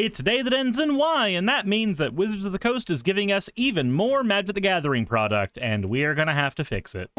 It's day that ends in Y, and that means that Wizards of the Coast is giving us even more Magic the Gathering product, and we're gonna have to fix it.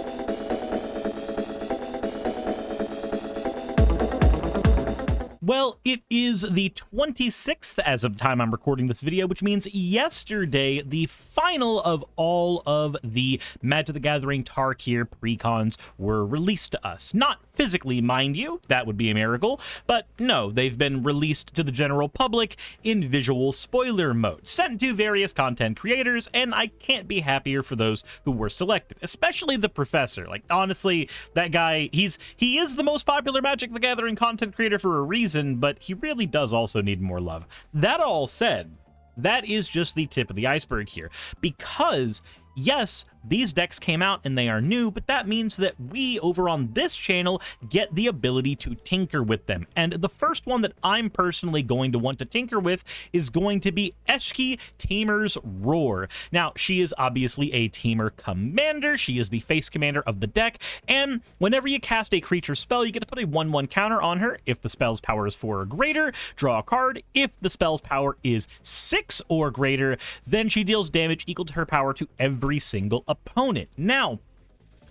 Well, it is the 26th as of the time I'm recording this video, which means yesterday, the final of all of the Magic the Gathering Tarkir precons were released to us. Not physically, mind you, that would be a miracle, but no, they've been released to the general public in visual spoiler mode, sent to various content creators, and I can't be happier for those who were selected, especially the Professor. Like, honestly, that guy, he is the most popular Magic the Gathering content creator for a reason, but he really does also need more love. That all said, that is just the tip of the iceberg here, because yes, these decks came out and they are new, but that means that we over on this channel get the ability to tinker with them. And the first one that I'm personally going to want to tinker with is going to be Eshki Temur's Roar. Now, she is obviously a Temur commander. She is the face commander of the deck, and whenever you cast a creature spell, you get to put a 1/1 counter on her. If the spell's power is 4 or greater, draw a card. If the spell's power is 6 or greater, then she deals damage equal to her power to every single opponent. Now,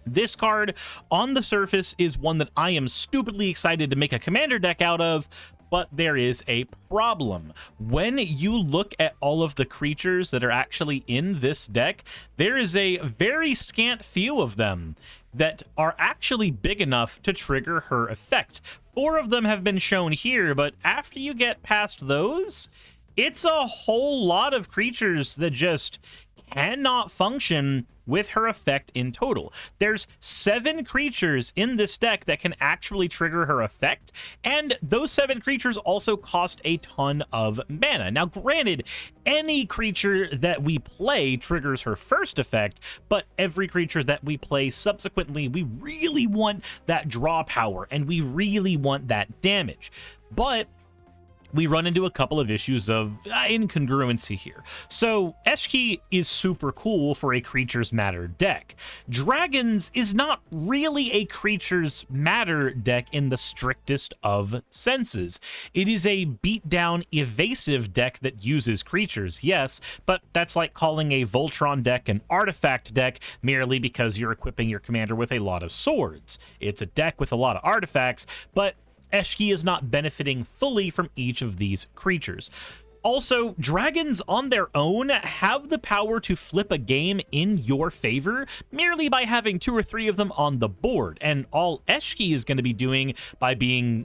this card on the surface is one that I am stupidly excited to make a commander deck out of, but there is a problem. When you look at all of the creatures that are actually in this deck, there is a very scant few of them that are actually big enough to trigger her effect. 4 of them have been shown here, but after you get past those, it's a whole lot of creatures that just cannot function with her effect in total. There's 7 creatures in this deck that can actually trigger her effect, and those 7 creatures also cost a ton of mana. Now, granted, any creature that we play triggers her first effect, but every creature that we play subsequently, we really want that draw power, and we really want that damage. But we run into a couple of issues of incongruency here. So, Eshki is super cool for a Creatures Matter deck. Dragons is not really a Creatures Matter deck in the strictest of senses. It is a beat-down, evasive deck that uses creatures, yes, but that's like calling a Voltron deck an artifact deck merely because you're equipping your commander with a lot of swords. It's a deck with a lot of artifacts, but Eshki is not benefiting fully from each of these creatures. Also, dragons on their own have the power to flip a game in your favor merely by having 2 or 3 of them on the board. And all Eshki is going to be doing by being,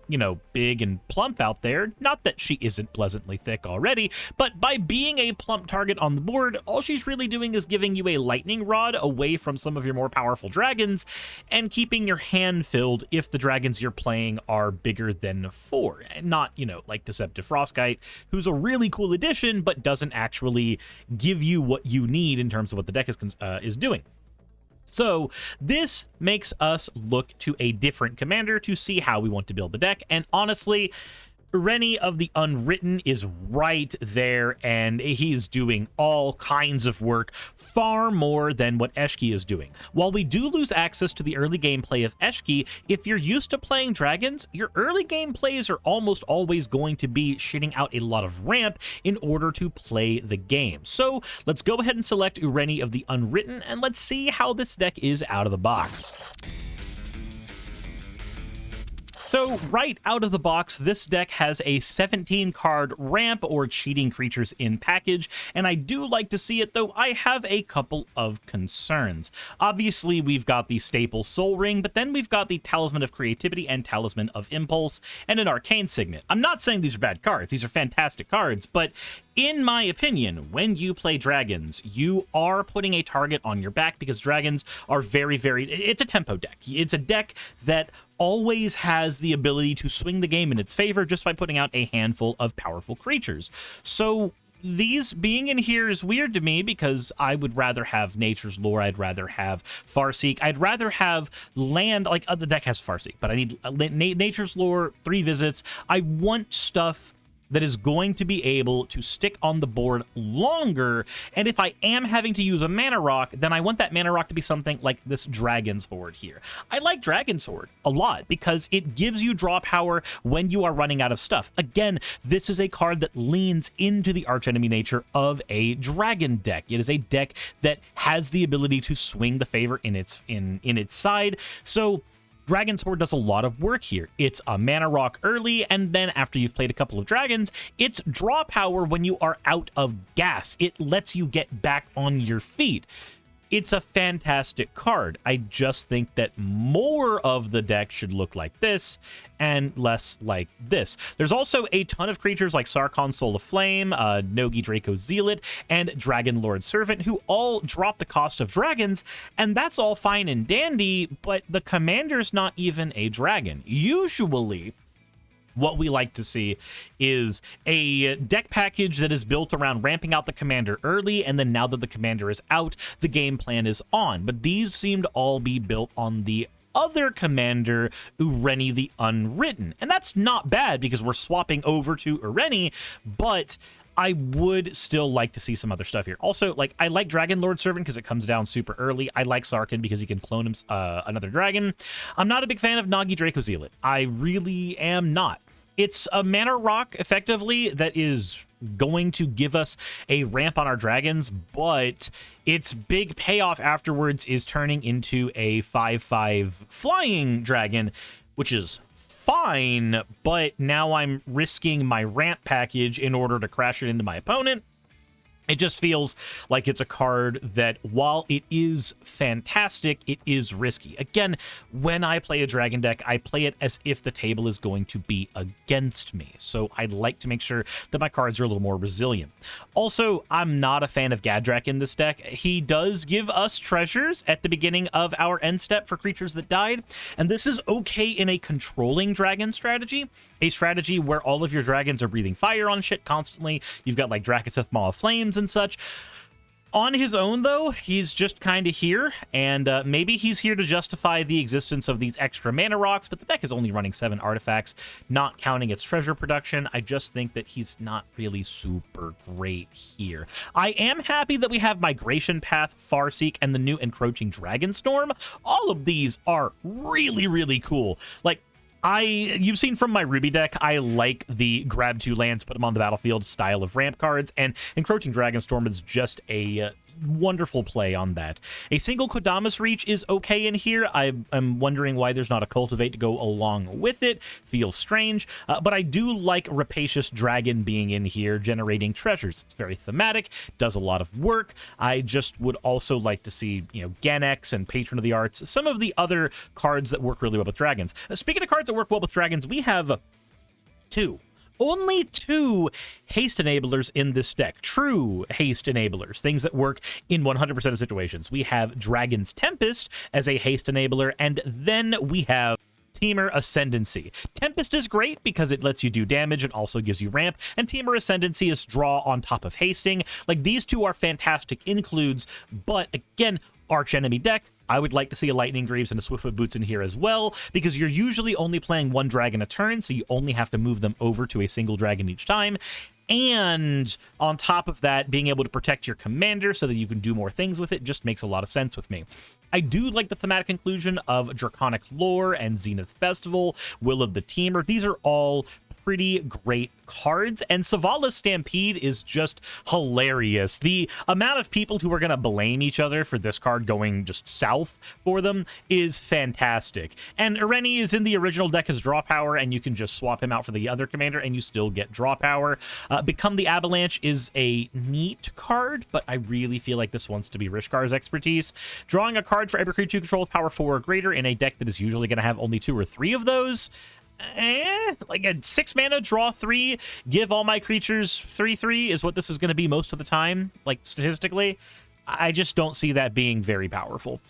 big and plump out there, not that she isn't pleasantly thick already, but by being a plump target on the board, all she's really doing is giving you a lightning rod away from some of your more powerful dragons and keeping your hand filled if the dragons you're playing are bigger than 4. And not, like Deceptive Frostgite, who's a really cool addition, but doesn't actually give you what you need in terms of what the deck is doing. So this makes us look to a different commander to see how we want to build the deck, and honestly, Rennie of the Unwritten is right there, and he's doing all kinds of work, far more than what Eshki is doing. While we do lose access to the early gameplay of Eshki, if you're used to playing dragons, your early game plays are almost always going to be shitting out a lot of ramp in order to play the game. So let's go ahead and select Rennie of the Unwritten, and let's see how this deck is out of the box. So right out of the box, this deck has a 17-card ramp or cheating creatures in package, and I do like to see it, though I have a couple of concerns. Obviously, we've got the staple Soul Ring, but then we've got the Talisman of Creativity and Talisman of Impulse, and an Arcane Signet. I'm not saying these are bad cards, these are fantastic cards, but in my opinion, when you play dragons, you are putting a target on your back because dragons are it's a tempo deck. It's a deck that always has the ability to swing the game in its favor just by putting out a handful of powerful creatures. So these being in here is weird to me because I would rather have Nature's Lore, I'd rather have Farseek, I'd rather have land, like the deck has Farseek, but I need Nature's Lore, 3 visits. I want stuff that is going to be able to stick on the board longer. And if I am having to use a mana rock, then I want that mana rock to be something like this Dragon's Horde here. I like Dragon's Horde a lot because it gives you draw power when you are running out of stuff. Again, this is a card that leans into the archenemy nature of a dragon deck. It is a deck that has the ability to swing the favor in its side. So Dragon's Horde does a lot of work here. It's a mana rock early, and then after you've played a couple of dragons, it's draw power when you are out of gas. It lets you get back on your feet. It's a fantastic card. I just think that more of the deck should look like this and less like this. There's also a ton of creatures like Sarkhan Soul of Flame, Nogi Draco Zealot, and Dragon Lord Servant, who all drop the cost of dragons, and that's all fine and dandy, but the commander's not even a dragon. Usually, what we like to see is a deck package that is built around ramping out the commander early, and then now that the commander is out, the game plan is on. But these seem to all be built on the other commander, Ureni the Unwritten. And that's not bad because we're swapping over to Ureni, but I would still like to see some other stuff here. Also, like, I like Dragon Lord Servant because it comes down super early. I like Sarkhan because he can clone him, another dragon. I'm not a big fan of Nogi Draco Zealot. I really am not. It's a mana rock, effectively, that is going to give us a ramp on our dragons, but its big payoff afterwards is turning into a 5/5 flying dragon, which is fine, but now I'm risking my ramp package in order to crash it into my opponent. It just feels like it's a card that, while it is fantastic, it is risky. Again, when I play a dragon deck, I play it as if the table is going to be against me. So I'd like to make sure that my cards are a little more resilient. Also, I'm not a fan of Gadrak in this deck. He does give us treasures at the beginning of our end step for creatures that died, and this is okay in a controlling dragon strategy, a strategy where all of your dragons are breathing fire on shit constantly. You've got like Drakaseth Maw of Flames and such. On his own, though, he's just kind of here, and maybe he's here to justify the existence of these extra mana rocks, but the deck is only running 7 artifacts, not counting its treasure production. I just think that he's not really super great here. I am happy that we have Migration Path, Farseek, and the new Encroaching Dragonstorm. All of these are really, really cool. Like, you've seen from my Ruby deck, I like the grab 2 lands, put them on the battlefield style of ramp cards, and Encroaching Dragonstorm is just a wonderful play on that. A single Kodamas Reach is okay in here. I'm wondering why there's not a Cultivate to go along with it. Feels strange, but I do like Rapacious Dragon being in here, generating treasures. It's very thematic, does a lot of work. I just would also like to see, Ganex and Patron of the Arts, some of the other cards that work really well with dragons. Speaking of cards that work well with dragons, we have only two haste enablers in this deck. True haste enablers, things that work in 100% of situations. We have Dragon's Tempest as a haste enabler, and then we have Temur Ascendancy. Tempest is great because it lets you do damage and also gives you ramp, and Temur Ascendancy is draw on top of hasting. Like, these two are fantastic includes, but again, archenemy deck, I would like to see a Lightning Greaves and a Swiftfoot Boots in here as well, because you're usually only playing one dragon a turn, so you only have to move them over to a single dragon each time. And on top of that, being able to protect your commander so that you can do more things with it just makes a lot of sense with me. I do like the thematic inclusion of Draconic Lore and Zenith Festival, Will of the Temur. These are all pretty great cards, and Savala's Stampede is just hilarious. The amount of people who are going to blame each other for this card going just south for them is fantastic. And Ureni is in the original deck as draw power, and you can just swap him out for the other commander and you still get draw power. Become the Avalanche is a neat card, but I really feel like this wants to be Rishkar's expertise. Drawing a card for every creature you control with power 4 or greater in a deck that is usually going to have only 2 or 3 of those. Like a 6 mana, draw 3, give all my creatures 3/3 is what this is going to be most of the time, like statistically. I just don't see that being very powerful.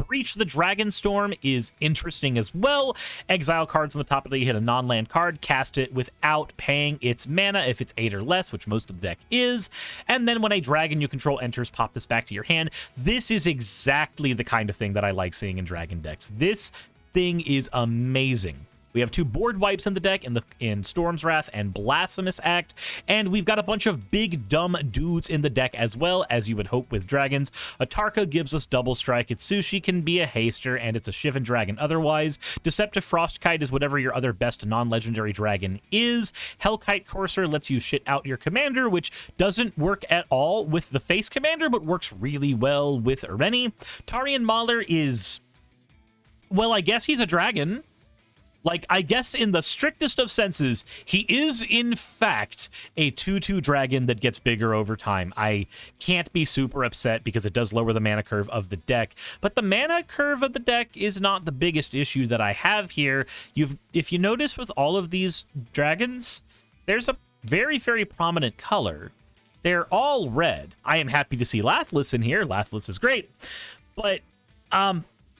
Breach the Dragonstorm is interesting as well. Exile cards on the top of the hit a non-land card, cast it without paying its mana if it's 8 or less, which most of the deck is. And then when a dragon you control enters, pop this back to your hand. This is exactly the kind of thing that I like seeing in dragon decks. This thing is amazing. We have 2 board wipes in the deck in Storm's Wrath and Blasphemous Act, and we've got a bunch of big dumb dudes in the deck as well, as you would hope with dragons. Atarka gives us double strike. Itsushi can be a haster, and it's a Shivan dragon otherwise. Deceptive Frostkite is whatever your other best non-legendary dragon is. Hellkite Courser lets you shit out your commander, which doesn't work at all with the face commander, but works really well with Ireni. Tarian Mauler is, well, I guess he's a dragon. Like, I guess in the strictest of senses, he is, in fact, a 2/2 dragon that gets bigger over time. I can't be super upset because it does lower the mana curve of the deck, but the mana curve of the deck is not the biggest issue that I have here. If you notice with all of these dragons, there's a very, very prominent color. They're all red. I am happy to see Lathless in here. Lathless is great, but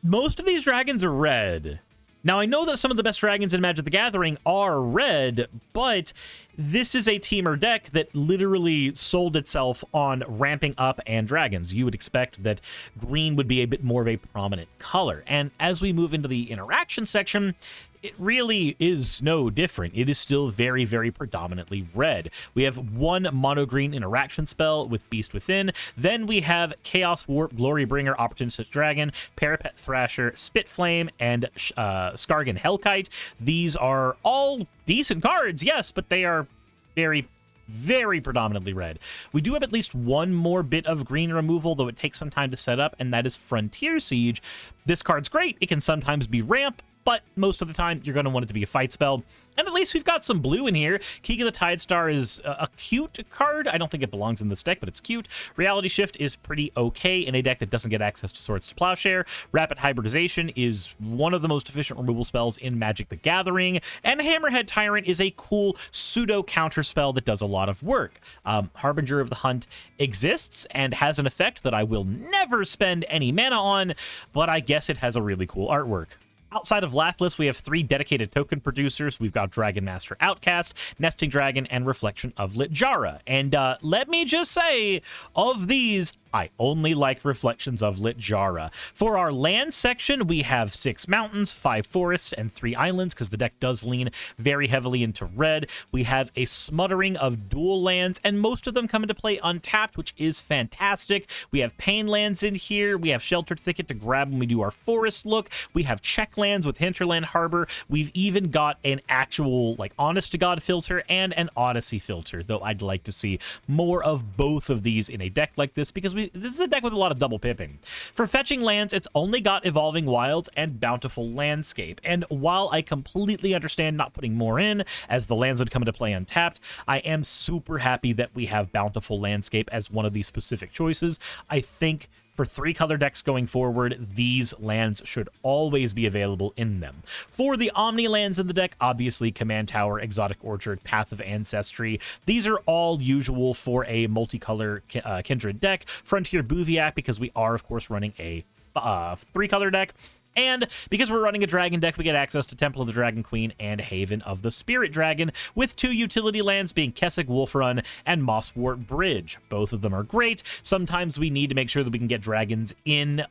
most of these dragons are red. Now, I know that some of the best dragons in Magic the Gathering are red, but this is a Temur deck that literally sold itself on ramping up and dragons. You would expect that green would be a bit more of a prominent color. And as we move into the interaction section, it really is no different. It is still very, very predominantly red. We have 1 mono-green interaction spell with Beast Within. Then we have Chaos Warp, Glorybringer, Opportunistic Dragon, Parapet Thrasher, Spitflame, and Skargan Hellkite. These are all decent cards, yes, but they are very, very predominantly red. We do have at least 1 more bit of green removal, though it takes some time to set up, and that is Frontier Siege. This card's great. It can sometimes be ramp, but most of the time, you're going to want it to be a fight spell. And at least we've got some blue in here. Keegan the Tidestar is a cute card. I don't think it belongs in this deck, but it's cute. Reality Shift is pretty okay in a deck that doesn't get access to Swords to Plowshare. Rapid Hybridization is one of the most efficient removal spells in Magic the Gathering. And Hammerhead Tyrant is a cool pseudo-counter spell that does a lot of work. Harbinger of the Hunt exists and has an effect that I will never spend any mana on, but I guess it has a really cool artwork. Outside of Lathless, we have 3 dedicated token producers. We've got Dragon Master Outcast, Nesting Dragon, and Reflection of Littjara. And let me just say, of these, I only like Reflections of Littjara. For our land section, we have 6 mountains, 5 forests, and 3 islands, because the deck does lean very heavily into red. We have a smattering of dual lands, and most of them come into play untapped, which is fantastic. We have Pain lands in here. We have Sheltered Thicket to grab when we do our forest look. We have check lands with Hinterland Harbor. We've even got an actual, like, honest-to-God filter and an Odyssey filter, though I'd like to see more of both of these in a deck like this, because this is a deck with a lot of double pipping. For fetching lands, it's only got Evolving Wilds and Bountiful Landscape. And while I completely understand not putting more in, as the lands would come into play untapped, I am super happy that we have Bountiful Landscape as one of these specific choices. I think for 3-color decks going forward, these lands should always be available in them. For the Omni lands in the deck, obviously Command Tower, Exotic Orchard, Path of Ancestry. These are all usual for a multicolor Kindred deck. Frontier Bouviac, because we are, of course, running a 3-color deck. And because we're running a dragon deck, we get access to Temple of the Dragon Queen and Haven of the Spirit Dragon, with 2 utility lands being Kessig Wolfrun and Mosswort Bridge. Both of them are great. Sometimes we need to make sure that we can get dragons in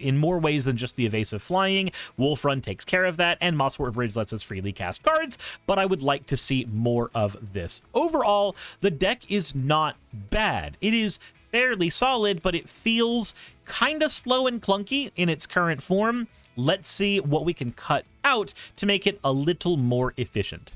more ways than just the evasive flying. Wolfrun takes care of that, and Mosswort Bridge lets us freely cast cards, but I would like to see more of this. Overall, the deck is not bad. It is fairly solid, but it feels kind of slow and clunky in its current form. Let's see what we can cut out to make it a little more efficient.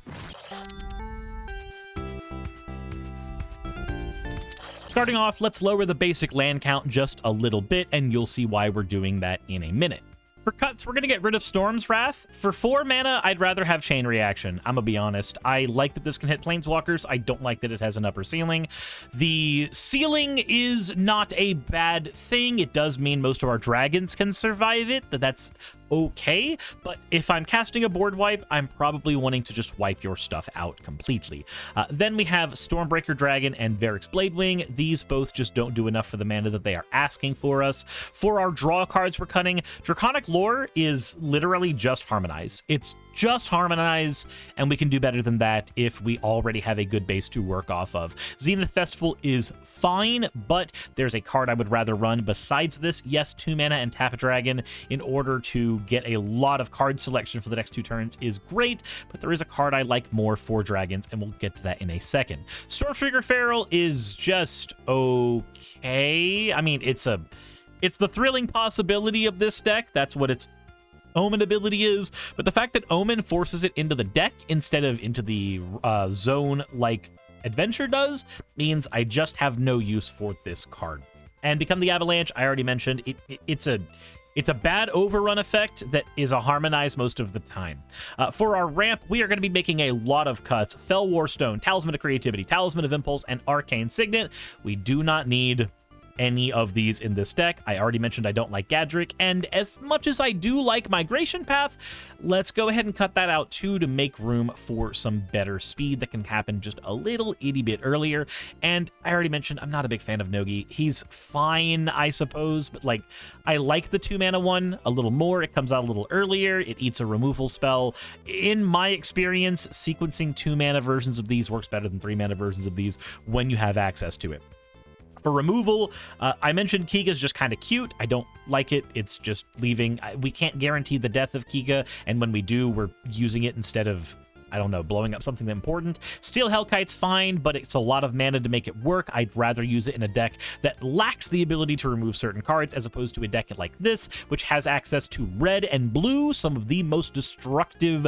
Starting off, let's lower the basic land count just a little bit, and you'll see why we're doing that in a minute. For cuts, we're going to get rid of Storm's Wrath. For 4 mana, I'd rather have Chain Reaction. I'm going to be honest. I like that this can hit Planeswalkers. I don't like that it has an upper ceiling. The ceiling is not a bad thing. It does mean most of our dragons can survive it. That's okay, but if I'm casting a board wipe, I'm probably wanting to just wipe your stuff out completely. Then we have Stormbreaker Dragon and Varix Bladewing. These both just don't do enough for the mana that they are asking for us. For our draw cards we're cutting, Draconic Lore is literally just Harmonize. It's just harmonize, and we can do better than that if we already have a good base to work off of. Zenith Festival is fine, but there's a card I would rather run besides this. Yes, 2 mana and tap a dragon in order to get a lot of card selection for the next 2 turns is great, but there is a card I like more for dragons, and we'll get to that in a second. Stormtrigger Feral is just okay. I mean, it's the thrilling possibility of this deck. That's what its Omen ability is, but the fact that Omen forces it into the deck instead of into the zone like Adventure does means I just have no use for this card. And Become the Avalanche, I already mentioned, it's a bad overrun effect that is a harmonize most of the time. For our ramp, we are going to be making a lot of cuts. Fell Warstone, Talisman of Creativity, Talisman of Impulse, and Arcane Signet. We do not need any of these in this deck. I already mentioned I don't like Gadrick, and as much as I do like Migration Path, let's go ahead and cut that out too to make room for some better speed that can happen just a little itty bit earlier. And I already mentioned I'm not a big fan of Nogi. He's fine, I suppose, but like I like the 2 mana one a little more. It comes out a little earlier. It eats a removal spell. In my experience, sequencing 2 mana versions of these works better than 3 mana versions of these when you have access to it. For removal, I mentioned Kiga's just kind of cute. I don't like it. It's just leaving. We can't guarantee the death of Kiga, and when we do, we're using it instead of, I don't know, blowing up something important. Steel Hellkite's fine, but it's a lot of mana to make it work. I'd rather use it in a deck that lacks the ability to remove certain cards, as opposed to a deck like this, which has access to red and blue, some of the most destructive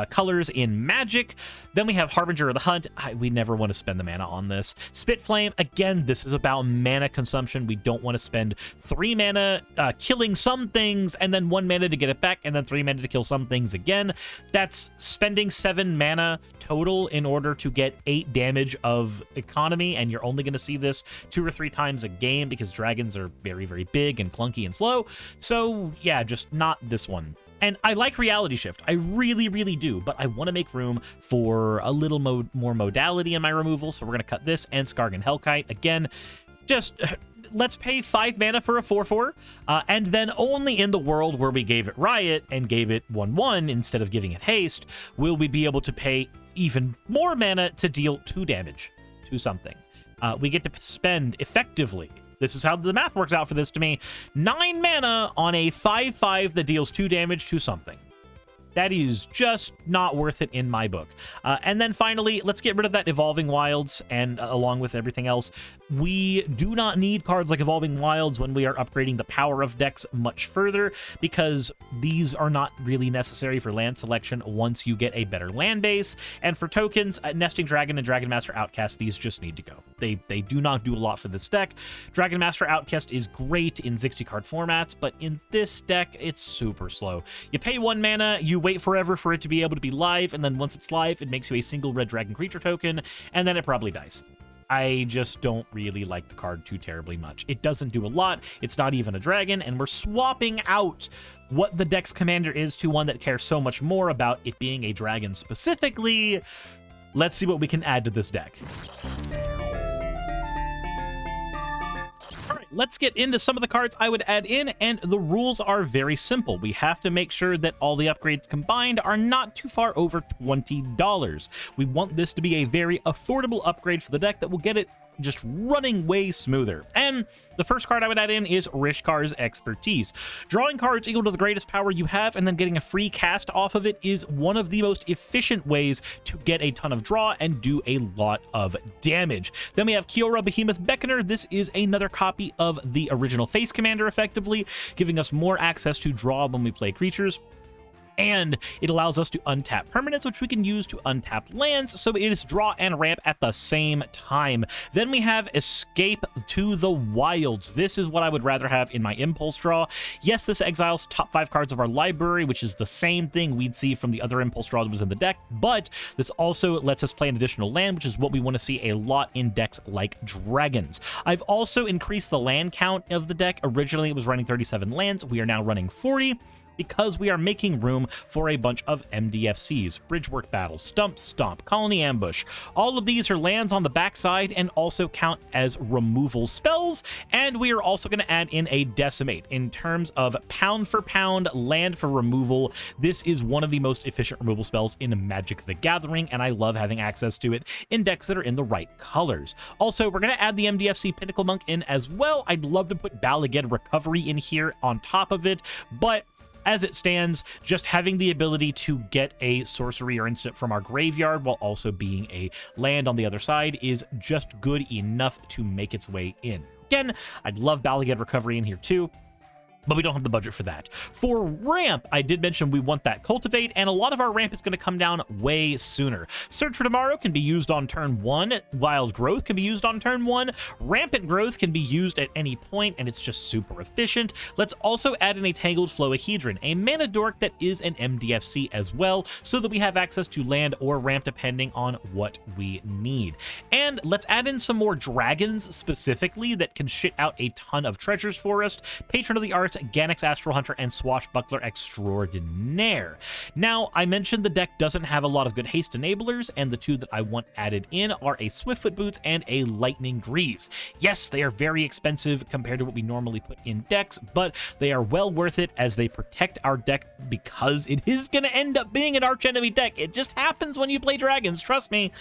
colors in Magic. Then we have Harbinger of the Hunt. We never want to spend the mana on this. Spitflame, again, this is about mana consumption. We don't want to spend 3 mana killing some things, and then 1 mana to get it back, and then 3 mana to kill some things again. That's spending 7 mana total in order to get 8 damage of economy, and you're only going to see this 2 or 3 times a game because dragons are very, very big and clunky and slow. So yeah, just not this one. And I like Reality Shift. I really, really do, but I want to make room for a little more modality in my removal, so we're going to cut this and Skargan Hellkite. Again, just let's pay 5 mana for a 4/4, and then only in the world where we gave it Riot and gave it 1/1 instead of giving it Haste will we be able to pay even more mana to deal 2 damage to something. We get to spend effectively, this is how the math works out for this to me, 9 mana on a 5/5 that deals 2 damage to something. That is just not worth it in my book. And then finally, let's get rid of that Evolving Wilds, and along with everything else, we do not need cards like Evolving Wilds when we are upgrading the power of decks much further, because these are not really necessary for land selection once you get a better land base. And for tokens, Nesting Dragon and Dragon Master Outcast, these just need to go. They do not do a lot for this deck. Dragon Master Outcast is great in 60-card formats, but in this deck, it's super slow. You pay 1 mana, you wait forever for it to be able to be live, and then once it's live, it makes you a single red dragon creature token, and then it probably dies. I just don't really like the card too terribly much. It doesn't do a lot. It's not even a dragon, and we're swapping out what the deck's commander is to one that cares so much more about it being a dragon specifically. Let's see what we can add to this deck. Let's get into some of the cards I would add in, and the rules are very simple. We have to make sure that all the upgrades combined are not too far over $20. We want this to be a very affordable upgrade for the deck that will get it just running way smoother. And the first card I would add in is Rishkar's Expertise. Drawing cards equal to the greatest power you have and then getting a free cast off of it is one of the most efficient ways to get a ton of draw and do a lot of damage. Then we have Kiora Behemoth Beckoner. This is another copy of the original Face Commander, effectively, giving us more access to draw when we play creatures. And it allows us to untap permanents, which we can use to untap lands, so it is draw and ramp at the same time. Then we have Escape to the Wilds. This is what I would rather have in my Impulse draw. Yes, this exiles top 5 cards of our library, which is the same thing we'd see from the other Impulse draw that was in the deck, but this also lets us play an additional land, which is what we want to see a lot in decks like Dragons. I've also increased the land count of the deck. Originally, it was running 37 lands. We are now running 40. because we are making room for a bunch of MDFCs, Bridgework Battle, Stump Stomp, Colony Ambush. All of these are lands on the backside and also count as removal spells, and we are also going to add in a Decimate. In terms of pound for pound land for removal, this is one of the most efficient removal spells in Magic the Gathering, and I love having access to it in decks that are in the right colors. Also, we're going to add the MDFC Pinnacle Monk in as well. I'd love to put Bala Ged Recovery in here on top of it, but as it stands, just having the ability to get a sorcery or instant from our graveyard while also being a land on the other side is just good enough to make its way in. Again, I'd love Bala Ged Recovery in here too, but we don't have the budget for that. For ramp, I did mention we want that Cultivate, and a lot of our ramp is going to come down way sooner. Search for Tomorrow can be used on turn 1. Wild Growth can be used on turn 1. Rampant Growth can be used at any point, and it's just super efficient. Let's also add in a Tangled Flowahedron, a mana dork that is an MDFC as well, so that we have access to land or ramp depending on what we need. And let's add in some more dragons specifically that can shit out a ton of treasures for us. Patron of the Arts, Ganix Astral Hunter, and Swashbuckler Extraordinaire. Now, I mentioned the deck doesn't have a lot of good haste enablers, and the two that I want added in are a Swiftfoot Boots and a Lightning Greaves. Yes, they are very expensive compared to what we normally put in decks, but they are well worth it as they protect our deck because it is going to end up being an archenemy deck. It just happens when you play dragons, trust me.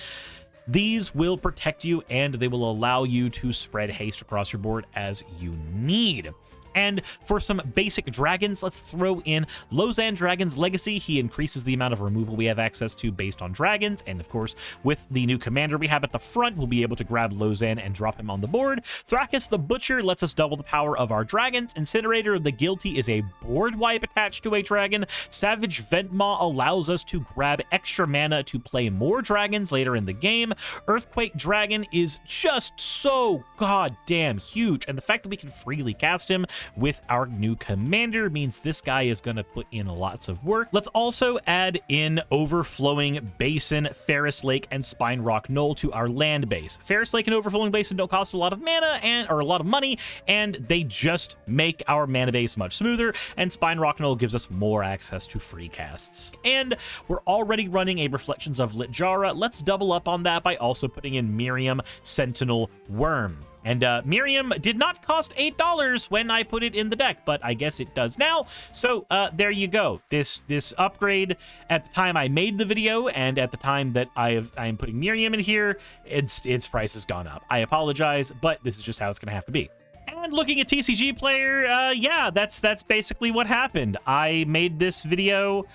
These will protect you, and they will allow you to spread haste across your board as you need. And for some basic dragons, let's throw in Lozan Dragon's Legacy. He increases the amount of removal we have access to based on dragons. And of course, with the new commander we have at the front, we'll be able to grab Lozan and drop him on the board. Thrakus the Butcher lets us double the power of our dragons. Incinerator of the Guilty is a board wipe attached to a dragon. Savage Ventmaw allows us to grab extra mana to play more dragons later in the game. Earthquake Dragon is just so goddamn huge. And the fact that we can freely cast him with our new commander means this guy is going to put in lots of work. Let's also add in Overflowing Basin, Ferris Lake, and Spine Rock Knoll to our land base. Ferris Lake and Overflowing Basin don't cost a lot of mana or a lot of money, and they just make our mana base much smoother, and Spine Rock Knoll gives us more access to free casts. And we're already running a Reflections of Litjara. Let's double up on that by also putting in Miriam Sentinel Worm. And Miriam did not cost $8 when I put it in the deck, but I guess it does now. So there you go. This upgrade at the time I made the video and at the time that I am putting Miriam in here, its price has gone up. I apologize, but this is just how it's going to have to be. And looking at TCG Player, yeah, that's basically what happened. I made this video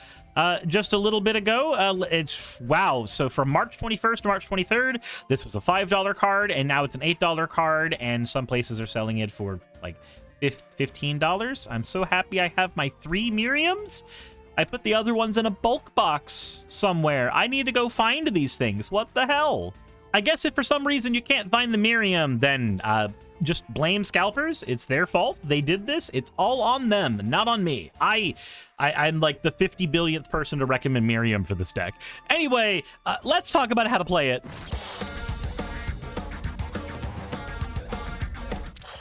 just a little bit ago. It's wow. So from March 21st to March 23rd, this was a $5 card, and now it's an $8 card, and some places are selling it for like $15. I'm so happy I have my 3 Miriams. I put the other ones in a bulk box somewhere. I need to go find these things. What the hell? I guess if for some reason you can't find the Miriam, then just blame scalpers. It's their fault. They did this. It's all on them, not on me. I'm like the 50 billionth person to recommend Miriam for this deck. Anyway, let's talk about how to play it.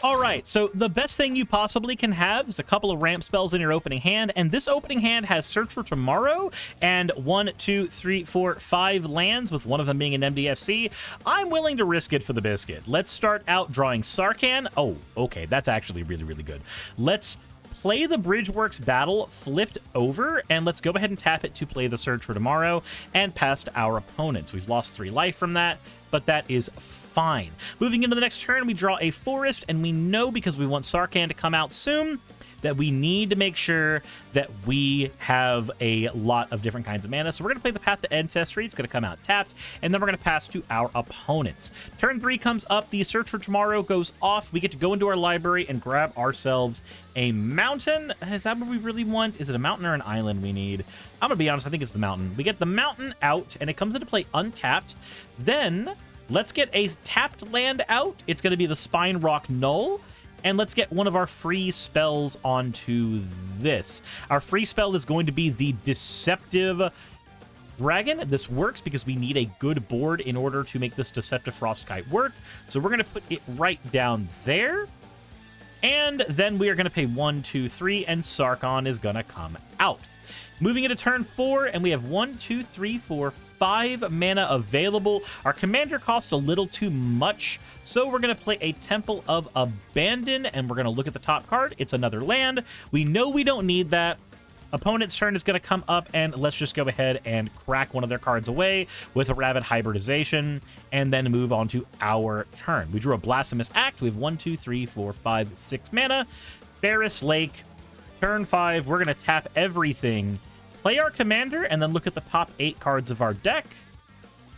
All right, so the best thing you possibly can have is a couple of ramp spells in your opening hand, and this opening hand has Search for Tomorrow and 1, 2, 3, 4, 5 lands, with one of them being an MDFC. I'm willing to risk it for the biscuit. Let's start out drawing Sarkhan. Oh, okay, that's actually really, really good. Let's play the Bridgeworks Battle flipped over, and let's go ahead and tap it to play the Search for Tomorrow and past our opponents. We've lost 3 life from that, but that is fine. Moving into the next turn, we draw a Forest, and we know because we want Sarkhan to come out soon that we need to make sure that we have a lot of different kinds of mana. So we're going to play the Path to Ancestry. It's going to come out tapped, and then we're going to pass to our opponents. Turn 3 comes up. The Search for Tomorrow goes off. We get to go into our library and grab ourselves a mountain. Is that what we really want? Is it a mountain or an island we need? I'm going to be honest. I think it's the mountain. We get the mountain out, and it comes into play untapped. Then let's get a tapped land out. It's going to be the Spine Rock Knoll. And let's get one of our free spells onto this. Our free spell is going to be the Deceptive Dragon. This works because we need a good board in order to make this Deceptive Frostkite work. So we're going to put it right down there. And then we are going to pay 1, 2, 3, and Sarkhan is going to come out. Moving into turn 4, and we have 1, 2, 3, 4, 5 mana available. Our commander costs a little too much, so we're going to play a Temple of Abandon, and we're going to look at the top card. It's another land. We know we don't need that. Opponent's turn is going to come up, and let's just go ahead and crack one of their cards away with a Rabid Hybridization, and then move on to our turn. We drew a Blasphemous Act. We have 1, 2, 3, 4, 5, 6 mana. Ferris Lake. Turn 5, we're going to tap everything, play our commander, and then look at the top 8 cards of our deck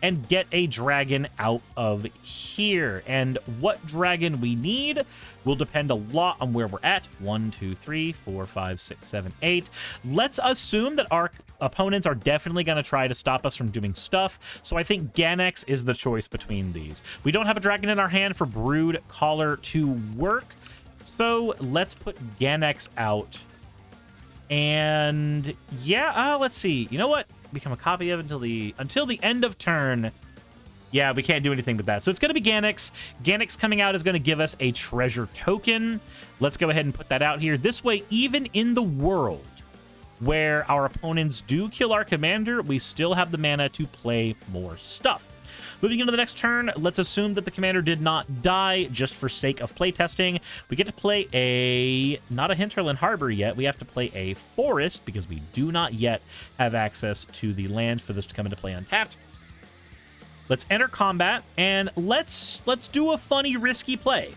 and get a dragon out of here. And what dragon we need will depend a lot on where we're at. 1, 2, 3, 4, 5, 6, 7, 8. Let's assume that our opponents are definitely going to try to stop us from doing stuff, so I think Ganex is the choice between these. We don't have a dragon in our hand for Brood Caller to work, so let's put Ganex out. And yeah, let's see. You know what? Become a copy of until the end of turn. Yeah, we can't do anything with that. So it's going to be Ganex. Ganex coming out is going to give us a treasure token. Let's go ahead and put that out here. This way, even in the world where our opponents do kill our commander, we still have the mana to play more stuff. Moving into the next turn, let's assume that the commander did not die just for sake of playtesting. We get to play not a Hinterland Harbor yet. We have to play a forest because we do not yet have access to the land for this to come into play untapped. Let's enter combat, and let's do a funny, risky play.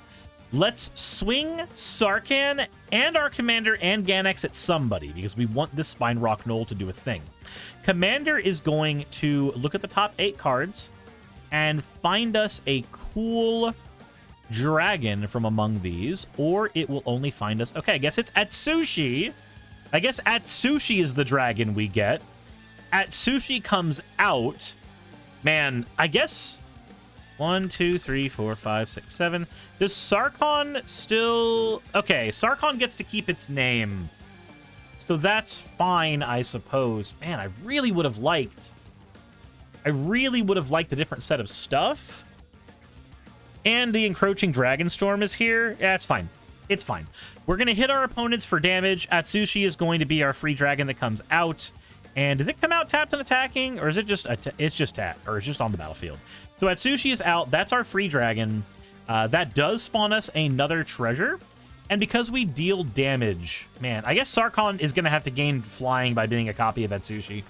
Let's swing Sarkhan and our commander and Ganex at somebody because we want this Spine Rock Knoll to do a thing. Commander is going to look at the top 8 cards and find us a cool dragon from among these, or it will only find us... Okay, I guess it's Atsushi. I guess Atsushi is the dragon we get. Atsushi comes out. Man, I guess... 1, 2, 3, 4, 5, 6, 7. Does Sarkhan still... Okay, Sarkhan gets to keep its name. So that's fine, I suppose. Man, I really would have liked a different set of stuff. And the Encroaching Dragonstorm is here. Yeah, it's fine. It's fine. We're going to hit our opponents for damage. Atsushi is going to be our free dragon that comes out. And does it come out tapped and attacking? Or is it just... it's just tapped. Or it's just on the battlefield. So Atsushi is out. That's our free dragon. That does spawn us another treasure. And because we deal damage... Man, I guess Sarkhan is going to have to gain flying by being a copy of Atsushi.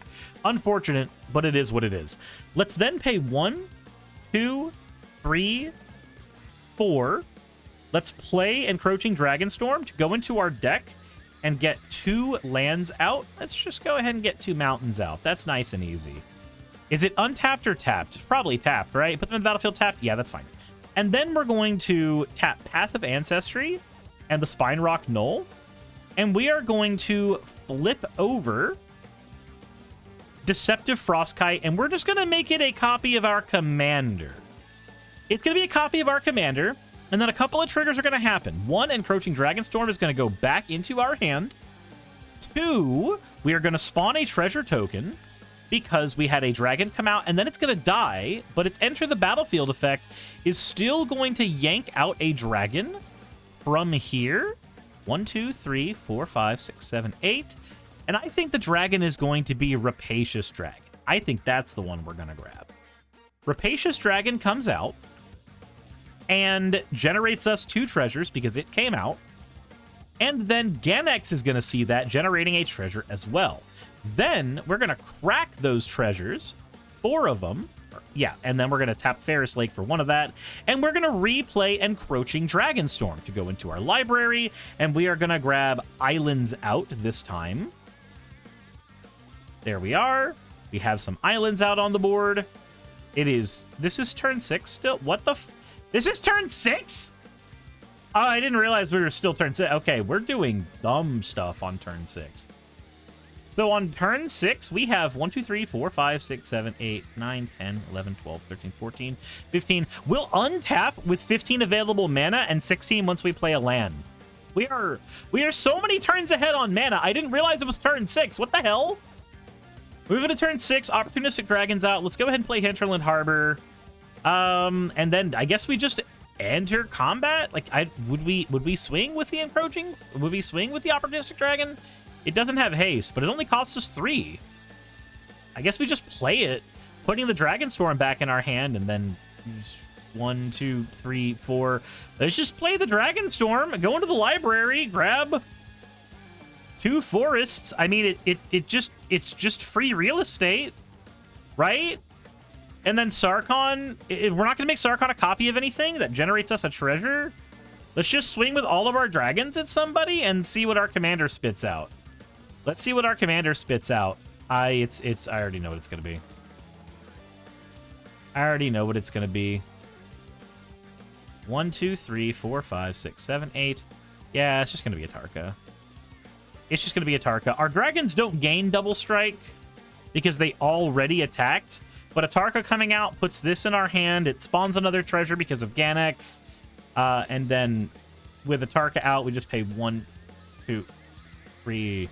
Unfortunate, but it is what it is. Let's then pay 1, 2, 3, 4. Let's play Encroaching Dragonstorm to go into our deck and get 2 lands out. Let's just go ahead and get 2 mountains out. That's nice and easy. Is it untapped or tapped? Probably tapped, right? Put them in the battlefield tapped? Yeah, that's fine. And then we're going to tap Path of Ancestry and the Spine Rock Knoll. And we are going to flip over Deceptive Frostkite, and we're just going to make it a copy of our commander. It's going to be a copy of our commander, and then a couple of triggers are going to happen. 1, Encroaching Dragonstorm is going to go back into our hand. 2, we are going to spawn a treasure token because we had a dragon come out, and then it's going to die, but its Enter the Battlefield effect is still going to yank out a dragon from here. 1, 2, 3, 4, 5, 6, 7, 8. And I think the dragon is going to be Rapacious Dragon. I think that's the one we're going to grab. Rapacious Dragon comes out and generates us 2 treasures because it came out. And then Ganex is going to see that, generating a treasure as well. Then we're going to crack those treasures, 4 of them. Yeah, and then we're going to tap Ferris Lake for 1 of that. And we're going to replay Encroaching Dragonstorm to go into our library. And we are going to grab Islands out this time. There we are. We have some islands out on the board. This is turn 6 still. What the this is turn 6? Oh, I didn't realize we were still turn 6. Okay, we're doing dumb stuff on turn 6. So on turn 6, we have 1, 2, 3, 4, 5, 6, 7, 8, 9, 10, 11, 12, 13, 14, 15. We'll untap with 15 available mana and 16 once we play a land. We are so many turns ahead on mana. I didn't realize it was turn 6. What the hell? Moving to turn 6, Opportunistic Dragon's out. Let's go ahead and play Hinterland Harbor. And then I guess we just enter combat? Like, would we swing with the encroaching? Would we swing with the opportunistic dragon? It doesn't have haste, but it only costs us 3. I guess we just play it, putting the Dragon Storm back in our hand, and then 1, 2, 3, 4. Let's just play the Dragon Storm, go into the library, grab 2 forests. I mean, it's just free real estate, right? And then Sarkon, we're not going to make Sarkon a copy of anything that generates us a treasure. Let's just swing with all of our dragons at somebody and see what our commander spits out. Let's see what our commander spits out. I already know what it's going to be. I already know what it's going to be. 1, 2, 3, 4, 5, 6, 7, 8. Yeah, it's just going to be a Tarka. It's just going to be a Tarka. Our dragons don't gain double strike because they already attacked. But a Tarka coming out puts this in our hand. It spawns another treasure because of Ganex. And then with a Tarka out, we just pay 1, 2, 3,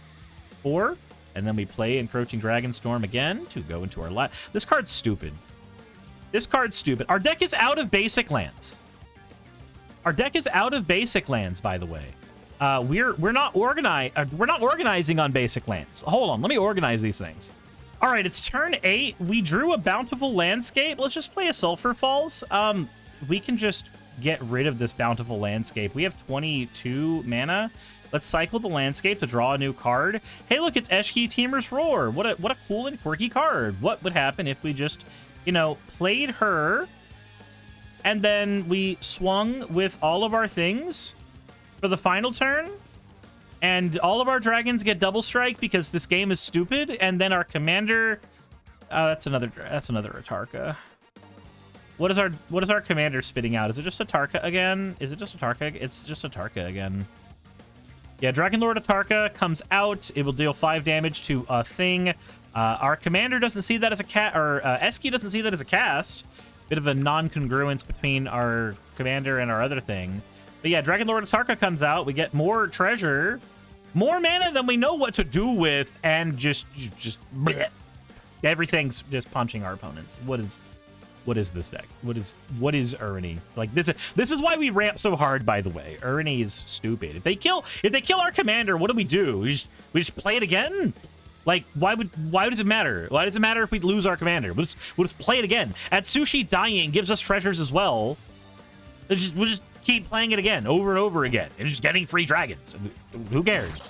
4. And then we play Encroaching Dragon Storm again to go into our last. This card's stupid. This card's stupid. Our deck is out of basic lands. Our deck is out of basic lands, by the way. We're not organizing on basic lands. Hold on, let me organize these things. All right, it's turn 8. We drew a Bountiful Landscape. Let's just play a Sulphur Falls. We can just get rid of this Bountiful Landscape. We have 22 mana. Let's cycle the landscape to draw a new card. Hey, look, it's Eshki Temur's Roar. What a cool and quirky card. What would happen if we just, you know, played her and then we swung with all of our things for the final turn, and all of our dragons get double strike because this game is stupid, and then our commander, that's another Tarka. What is our commander spitting out? Is it just a Tarka again? Is it just a Tarka? It's just a Tarka again. Yeah, Dragon Lord Atarka comes out. It will deal 5 damage to a thing. Our commander doesn't see that as a cat, or Eski doesn't see that as a cast. Bit of a non-congruence between our commander and our other thing. But yeah, Dragon Lord Atarka comes out. We get more treasure, more mana than we know what to do with, and just bleh. Everything's just punching our opponents. What is this deck? What is Ernie? Like, this is why we ramp so hard, by the way. Ernie is stupid. If they kill our commander, what do? We just play it again? Like, why does it matter? Why does it matter if we lose our commander? We'll just play it again. Atsushi dying gives us treasures as well. We'll just keep playing it again, over and over again, and just getting free dragons. Who cares?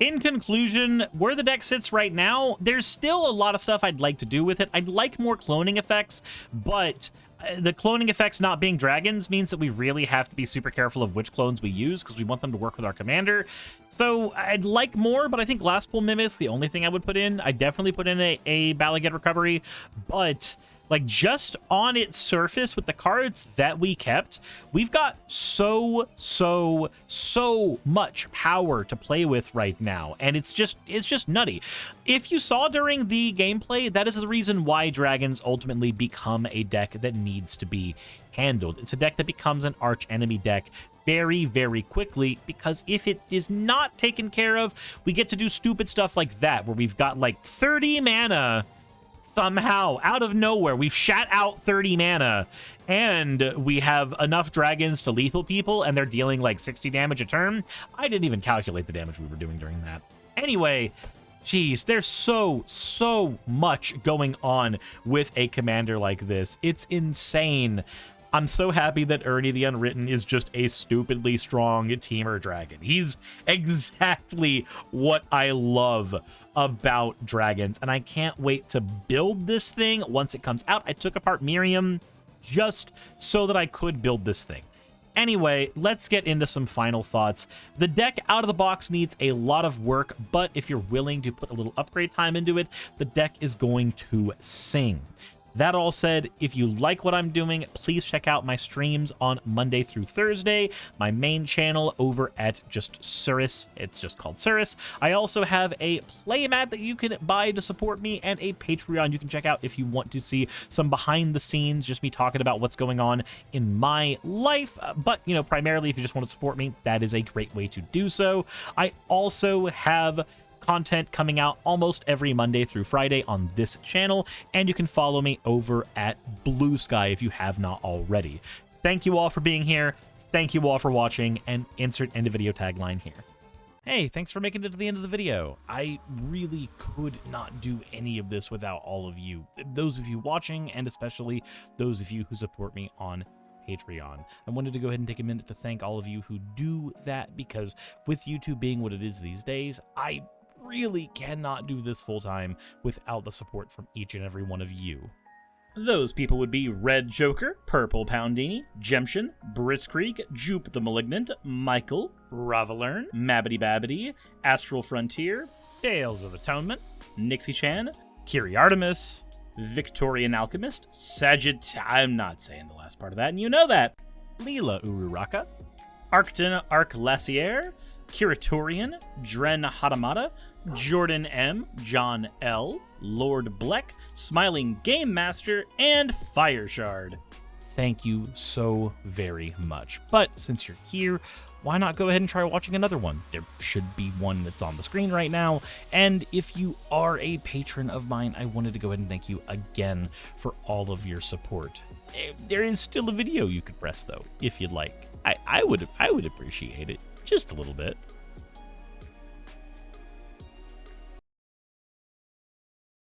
In conclusion, where the deck sits right now, there's still a lot of stuff I'd like to do with it. I'd like more cloning effects, but the cloning effects not being dragons means that we really have to be super careful of which clones we use because we want them to work with our commander. So I'd like more, but I think Glasspool Mimic's the only thing I would put in. I definitely put in a Balaget Recovery, but like, just on its surface with the cards that we kept, we've got so much power to play with right now, and it's just nutty. If you saw during the gameplay, that is the reason why dragons ultimately become a deck that needs to be handled. It's a deck that becomes an arch enemy deck very, very quickly, because if it is not taken care of, we get to do stupid stuff like that, where we've got like 30 mana somehow out of nowhere. We've shat out 30 mana and we have enough dragons to lethal people, and they're dealing like 60 damage a turn. I didn't even calculate the damage we were doing during that. Anyway, geez, there's so much going on with a commander like this. It's insane. I'm so happy that Ernie the Unwritten is just a stupidly strong Temur dragon. He's exactly what I love about dragons, and I can't wait to build this thing once it comes out. I took apart Miriam just so that I could build this thing. Anyway, let's get into some final thoughts. The deck out of the box needs a lot of work, but if you're willing to put a little upgrade time into it, the deck is going to sing. That all said, if you like what I'm doing, please check out my streams on Monday through Thursday, my main channel over at just Suris. It's just called Suris. I also have a playmat that you can buy to support me, and a Patreon you can check out if you want to see some behind the scenes, just me talking about what's going on in my life. But, you know, primarily if you just want to support me, that is a great way to do so. I also have content coming out almost every Monday through Friday on this channel, and you can follow me over at Blue Sky if you have not already. Thank you all for being here. Thank you all for watching, and insert end of video tagline here. Hey, thanks for making it to the end of the video. I really could not do any of this without all of you. Those of you watching, and especially those of you who support me on Patreon. I wanted to go ahead and take a minute to thank all of you who do that, because with YouTube being what it is these days, I really cannot do this full time without the support from each and every one of you. Those people would be Red Joker, Purple Poundini, Jemshin, Britzkrieg, Jupe the Malignant, Michael, Ravalern, Mabbity Babbity, Astral Frontier, Tales of Atonement, Nixie Chan, Kiri Artemis, Victorian Alchemist, I'm not saying the last part of that, and you know that, Leela Ururaka, Arcton Arclacier, Kiratorian, Dren Hadamata, Jordan M, John L, Lord Bleck, Smiling Game Master, and Fireshard. Thank you so very much. But since you're here, why not go ahead and try watching another one? There should be one that's on the screen right now. And if you are a patron of mine, I wanted to go ahead and thank you again for all of your support. There is still a video you could press though, if you'd like. I would appreciate it just a little bit.